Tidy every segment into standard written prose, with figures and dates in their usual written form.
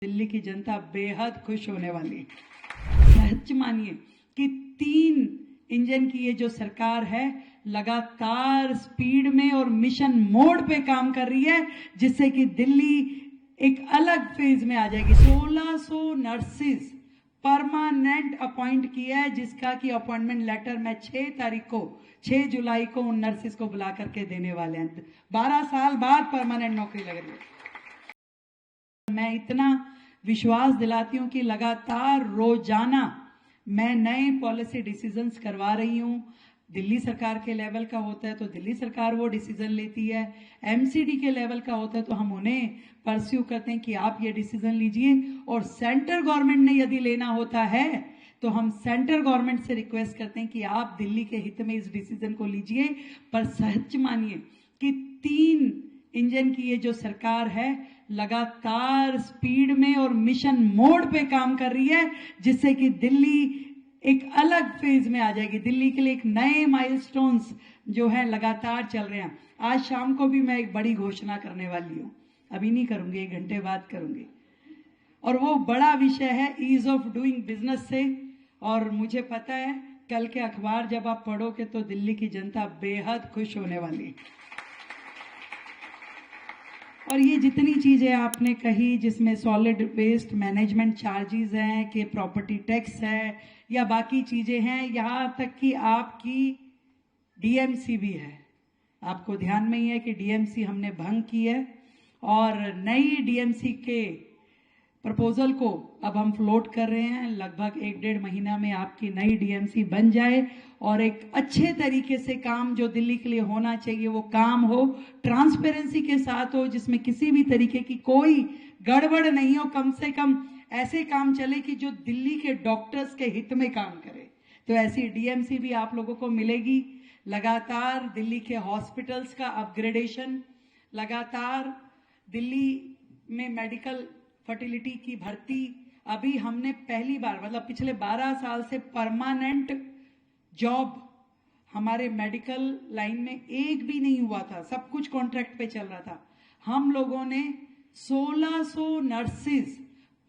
दिल्ली की जनता बेहद खुश होने वाली है। सच मानिए कि 3 इंजन की ये जो सरकार है लगातार स्पीड में और मिशन मोड पे काम कर रही है, जिससे कि दिल्ली एक अलग फेज में आ जाएगी। 1600 नर्सिस परमानेंट अपॉइंट किया है, जिसका कि अपॉइंटमेंट लेटर मैं 6 जुलाई को उन नर्सिस को बुला करके देने वाले हैं। 12 साल बाद परमानेंट नौकरी लग रही है। मैं इतना विश्वास दिलाती हूं कि लगातार रोजाना मैं नए पॉलिसी डिसीजंस करवा रही हूं। दिल्ली सरकार के लेवल का होता है तो दिल्ली सरकार वो डिसीजन लेती है, एमसीडी के लेवल का होता है तो हम उन्हें परस्यू करते हैं कि आप ये डिसीजन लीजिए, और सेंट्रल गवर्नमेंट ने यदि लेना होता है तो हम सेंट्रल गवर्नमेंट से रिक्वेस्ट करते हैं कि आप दिल्ली के हित में इस डिसीजन को लीजिए। पर सच मानिए कि 3 इंजन की ये जो सरकार है लगातार स्पीड में और मिशन मोड पे काम कर रही है, जिससे कि दिल्ली एक अलग फेज में आ जाएगी। दिल्ली के लिए एक नए माइलस्टोन्स जो है लगातार चल रहे हैं। आज शाम को भी मैं एक बड़ी घोषणा करने वाली हूं, अभी नहीं करूंगी, 1 घंटे बाद करूंगी, और वो बड़ा विषय है ईज ऑफ डूइंग बिजनेस से। और मुझे पता है कल के अखबार जब आप पढ़ोगे तो दिल्ली की जनता बेहद खुश होने वाली है। और ये जितनी चीजें आपने कही, जिसमें सॉलिड वेस्ट मैनेजमेंट चार्जेस हैं, कि प्रॉपर्टी टैक्स है या बाकी चीजें हैं, यहां तक कि आपकी डीएमसी भी है। आपको ध्यान में ही है कि डीएमसी हमने भंग की है, और नई डीएमसी के प्रपोजल को अब हम फ्लोट कर रहे हैं। लगभग 1-1.5 महीना में आपकी नई डीएमसी बन जाए और एक अच्छे तरीके से काम जो दिल्ली के लिए होना चाहिए वो काम हो, ट्रांसपेरेंसी के साथ हो, जिसमें किसी भी तरीके की कोई गड़बड़ नहीं हो। कम से कम ऐसे काम चले कि जो दिल्ली के डॉक्टर्स के हित में काम करे। तो ऐसी डीएमसी भी आप लोगों को मिलेगी। लगातार दिल्ली के हॉस्पिटल्स का अपग्रेडेशन, लगातार दिल्ली में मेडिकल फर्टिलिटी की भर्ती, अभी हमने पहली बार मतलब पिछले 12 साल से परमानेंट जॉब हमारे मेडिकल लाइन में एक भी नहीं हुआ था, सब कुछ कॉन्ट्रैक्ट पे चल रहा था। हम लोगों ने 1600 नर्सिस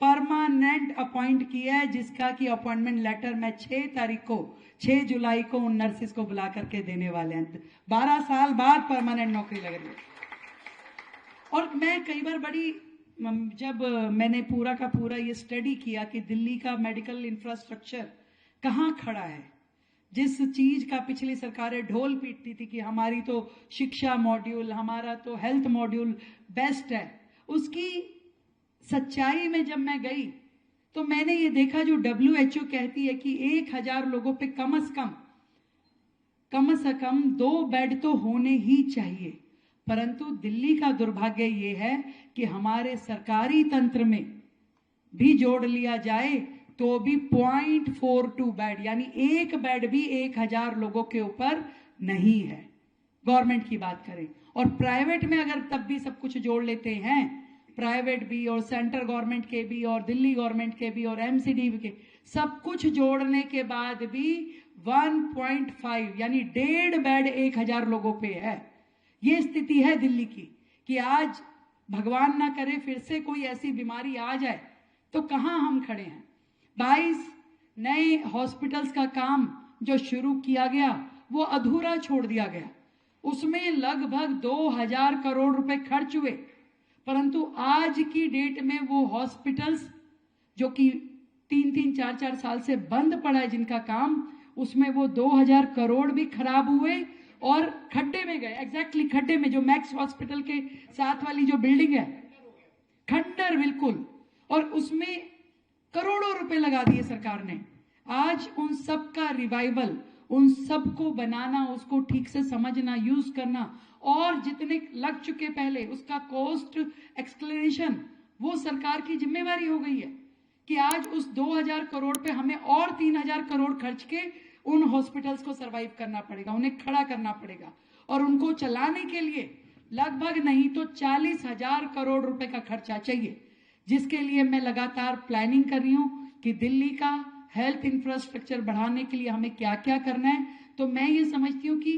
परमानेंट अपॉइंट किया है, जिसका कि अपॉइंटमेंट लेटर मैं 6 जुलाई को उन नर्सिस को बुला करके देने वाले हैं। 12 साल बाद परमानेंट नौकरी लग रही है। और मैं कई बार जब मैंने पूरा का पूरा ये स्टडी किया कि दिल्ली का मेडिकल इंफ्रास्ट्रक्चर कहाँ खड़ा है, जिस चीज का पिछली सरकारें ढोल पीटती थी कि हमारी तो शिक्षा मॉड्यूल, हमारा तो हेल्थ मॉड्यूल बेस्ट है, उसकी सच्चाई में जब मैं गई तो मैंने ये देखा जो WHO कहती है कि 1000 लोगों पे कम से कम 2 बेड तो होने ही चाहिए। परंतु दिल्ली का दुर्भाग्य ये है कि हमारे सरकारी तंत्र में भी जोड़ लिया जाए तो भी 0.42 बेड, यानी 1 बेड भी 1000 लोगों के ऊपर नहीं है, गवर्नमेंट की बात करें। और प्राइवेट में अगर तब भी सब कुछ जोड़ लेते हैं, प्राइवेट भी और सेंट्रल गवर्नमेंट के भी और दिल्ली गवर्नमेंट के भी और एमसीडी के, सब कुछ जोड़ने के बाद भी 1.5 यानी 1.5 बेड 1000 लोगों पे है। ये स्थिति है दिल्ली की कि आज भगवान ना करे फिर से कोई ऐसी बीमारी आ जाए तो कहां हम खड़े हैं। 22 नए हॉस्पिटल्स का काम जो शुरू किया गया वो अधूरा छोड़ दिया गया। उसमें लगभग 2000 करोड़ रुपए खर्च हुए, परंतु आज की डेट में वो हॉस्पिटल्स जो कि 3-3, 4-4 साल से बंद पड़ा है जिनका काम, उसमें वो 2000 करोड़ भी खराब हुए और खड्डे में गए। एग्जैक्टली खड्डे में, जो मैक्स हॉस्पिटल के साथ वाली जो बिल्डिंग है, खंडर बिल्कुल, और उसमें करोड़ों रुपए लगा दिए सरकार ने। आज उन सब का रिवाइवल, उन सब को बनाना, उसको ठीक से समझना, यूज करना, और जितने लग चुके पहले उसका कॉस्ट एक्सक्लेरेशन, वो सरकार की जिम्मेवारी हो गई है कि आज उस 2000 करोड़ पे हमें और 3000 करोड़ खर्च के उन हॉस्पिटल्स को सरवाइव करना पड़ेगा, उन्हें खड़ा करना पड़ेगा, और उनको चलाने के लिए लगभग नहीं तो 40,000 करोड़ रुपए का खर्चा चाहिए, जिसके लिए मैं लगातार प्लानिंग कर रही हूं कि दिल्ली का हेल्थ इंफ्रास्ट्रक्चर बढ़ाने के लिए हमें क्या क्या करना है। तो मैं ये समझती हूँ कि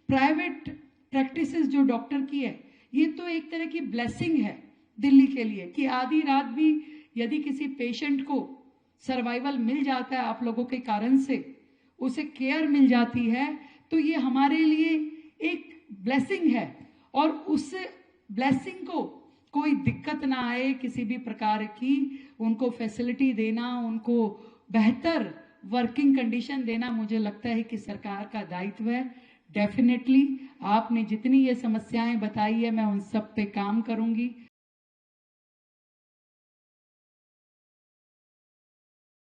प्राइवेट प्रैक्टिसेस जो डॉक्टर की है, ये तो एक तरह की ब्लेसिंग है दिल्ली के लिए कि आधी रात भी यदि किसी पेशेंट को सर्वाइवल मिल जाता है आप लोगों के कारण से, उसे केयर मिल जाती है, तो ये हमारे लिए एक ब्लेसिंग है। और उस ब्लेसिंग को कोई दिक्कत ना आए किसी भी प्रकार की, उनको फैसिलिटी देना, उनको बेहतर वर्किंग कंडीशन देना, मुझे लगता है कि सरकार का दायित्व है। डेफिनेटली आपने जितनी ये समस्याएं बताई है मैं उन सब पे काम करूंगी।